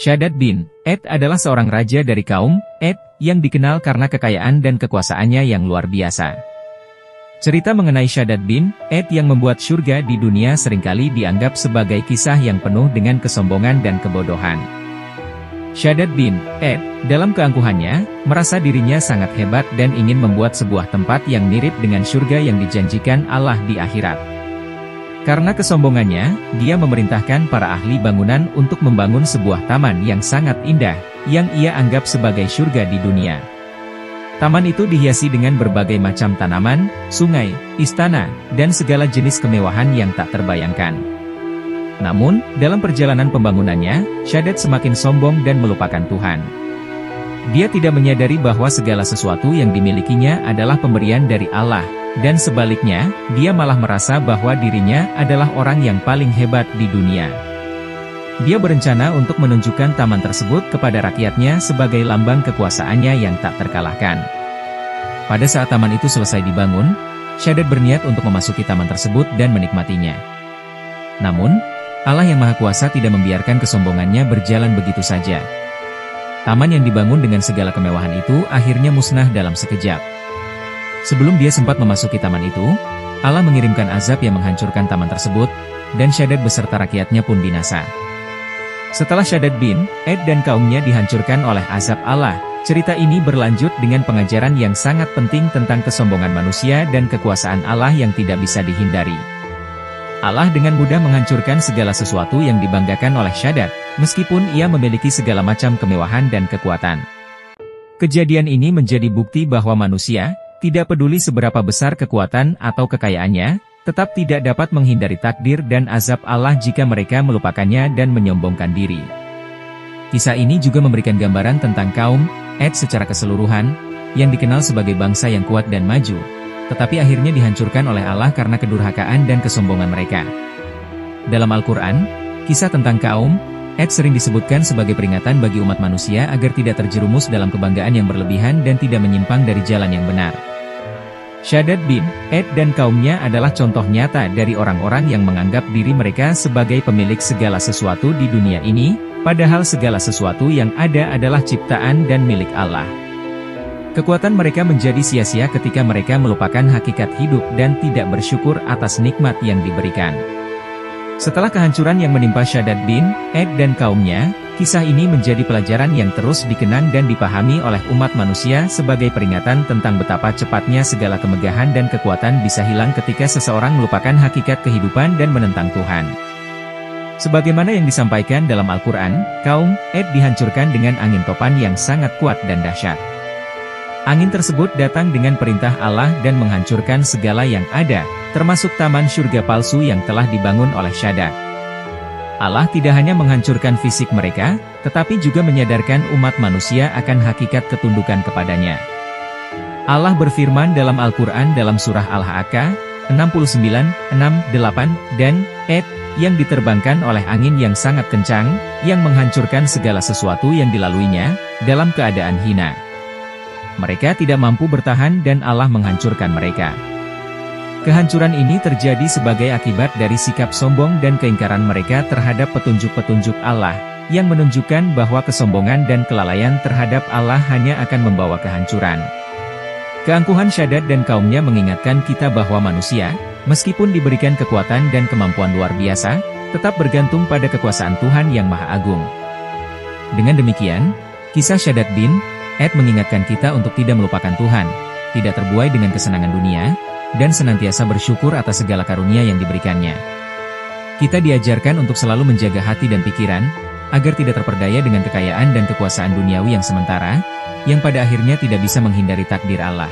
Shaddad bin Ed adalah seorang raja dari kaum Ed yang dikenal karena kekayaan dan kekuasaannya yang luar biasa. Cerita mengenai Shaddad bin Ed yang membuat surga di dunia seringkali dianggap sebagai kisah yang penuh dengan kesombongan dan kebodohan. Shaddad bin Ed, dalam keangkuhannya, merasa dirinya sangat hebat dan ingin membuat sebuah tempat yang mirip dengan surga yang dijanjikan Allah di akhirat. Karena kesombongannya, dia memerintahkan para ahli bangunan untuk membangun sebuah taman yang sangat indah, yang ia anggap sebagai surga di dunia. Taman itu dihiasi dengan berbagai macam tanaman, sungai, istana, dan segala jenis kemewahan yang tak terbayangkan. Namun, dalam perjalanan pembangunannya, Shaddad semakin sombong dan melupakan Tuhan. Dia tidak menyadari bahwa segala sesuatu yang dimilikinya adalah pemberian dari Allah, dan sebaliknya, dia malah merasa bahwa dirinya adalah orang yang paling hebat di dunia. Dia berencana untuk menunjukkan taman tersebut kepada rakyatnya sebagai lambang kekuasaannya yang tak terkalahkan. Pada saat taman itu selesai dibangun, Shaddad berniat untuk memasuki taman tersebut dan menikmatinya. Namun, Allah yang Maha Kuasa tidak membiarkan kesombongannya berjalan begitu saja. Taman yang dibangun dengan segala kemewahan itu akhirnya musnah dalam sekejap. Sebelum dia sempat memasuki taman itu, Allah mengirimkan azab yang menghancurkan taman tersebut, dan Shaddad beserta rakyatnya pun binasa. Setelah Shaddad bin Ed dan kaumnya dihancurkan oleh azab Allah, cerita ini berlanjut dengan pengajaran yang sangat penting tentang kesombongan manusia dan kekuasaan Allah yang tidak bisa dihindari. Allah dengan mudah menghancurkan segala sesuatu yang dibanggakan oleh Shaddad, meskipun ia memiliki segala macam kemewahan dan kekuatan. Kejadian ini menjadi bukti bahwa manusia, tidak peduli seberapa besar kekuatan atau kekayaannya, tetap tidak dapat menghindari takdir dan azab Allah jika mereka melupakannya dan menyombongkan diri. Kisah ini juga memberikan gambaran tentang kaum Ed secara keseluruhan, yang dikenal sebagai bangsa yang kuat dan maju, tetapi akhirnya dihancurkan oleh Allah karena kedurhakaan dan kesombongan mereka. Dalam Al-Quran, kisah tentang kaum Ed sering disebutkan sebagai peringatan bagi umat manusia agar tidak terjerumus dalam kebanggaan yang berlebihan dan tidak menyimpang dari jalan yang benar. Shaddad bin Ed dan kaumnya adalah contoh nyata dari orang-orang yang menganggap diri mereka sebagai pemilik segala sesuatu di dunia ini, padahal segala sesuatu yang ada adalah ciptaan dan milik Allah. Kekuatan mereka menjadi sia-sia ketika mereka melupakan hakikat hidup dan tidak bersyukur atas nikmat yang diberikan. Setelah kehancuran yang menimpa Shaddad bin Ed dan kaumnya, kisah ini menjadi pelajaran yang terus dikenang dan dipahami oleh umat manusia sebagai peringatan tentang betapa cepatnya segala kemegahan dan kekuatan bisa hilang ketika seseorang melupakan hakikat kehidupan dan menentang Tuhan. Sebagaimana yang disampaikan dalam Al-Quran, kaum Ed dihancurkan dengan angin topan yang sangat kuat dan dahsyat. Angin tersebut datang dengan perintah Allah dan menghancurkan segala yang ada, termasuk taman surga palsu yang telah dibangun oleh Shaddad. Allah tidak hanya menghancurkan fisik mereka, tetapi juga menyadarkan umat manusia akan hakikat ketundukan kepadanya. Allah berfirman dalam Al-Quran dalam surah Al-Haqqah, 69:6-8, dan Ed, yang diterbangkan oleh angin yang sangat kencang, yang menghancurkan segala sesuatu yang dilaluinya, dalam keadaan hina. Mereka tidak mampu bertahan dan Allah menghancurkan mereka. Kehancuran ini terjadi sebagai akibat dari sikap sombong dan keingkaran mereka terhadap petunjuk-petunjuk Allah, yang menunjukkan bahwa kesombongan dan kelalaian terhadap Allah hanya akan membawa kehancuran. Keangkuhan Shaddad dan kaumnya mengingatkan kita bahwa manusia, meskipun diberikan kekuatan dan kemampuan luar biasa, tetap bergantung pada kekuasaan Tuhan yang Maha Agung. Dengan demikian, kisah Shaddad bin Ed mengingatkan kita untuk tidak melupakan Tuhan, tidak terbuai dengan kesenangan dunia, dan senantiasa bersyukur atas segala karunia yang diberikannya. Kita diajarkan untuk selalu menjaga hati dan pikiran, agar tidak terperdaya dengan kekayaan dan kekuasaan duniawi yang sementara, yang pada akhirnya tidak bisa menghindari takdir Allah.